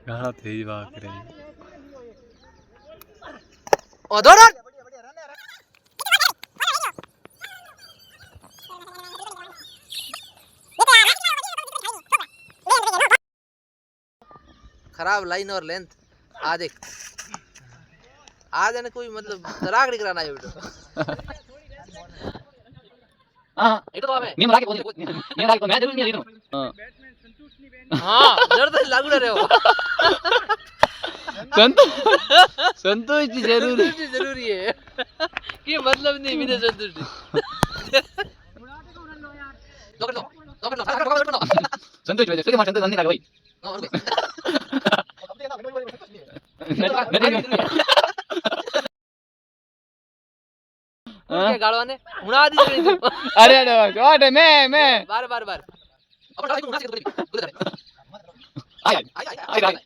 गाना तेज बात करे ओ दौड़ खराब लाइन और लेंथ आ देख आज ने कोई मतलब तरागड़ी कराना है बेटा हां ये तो हमें नियम लाके बोल नियम लाके मैं जरूर नहीं हां बैट्समैन संतोष नहीं हां जरूर तो लागू रहे हो संतोष जी जरूरी है कि मतलब नहीं बिना संतोष दो कर लो संतोष वजह से संतोष नहीं लगा भाई क्या गाड़वा ने उड़ा दी अरे अरे मैं बार अब डाल उड़ा से बोल दे आई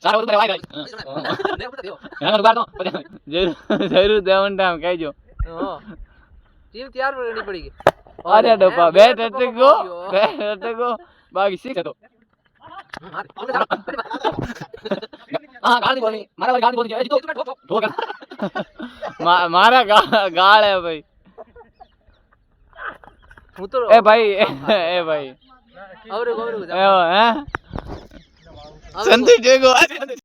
सारा उधर आई नहीं उठा दियो यार बार तो जरूर देवन टाइम कह जो टीम तैयार करनी पड़ेगी अरे डोपा बैट अटको बाकी सीख तो हां गाल बोलनी मारा गाल बोलनी है तो ठोक मारा गाल है भाई ए भाई और हैं संतोष देखो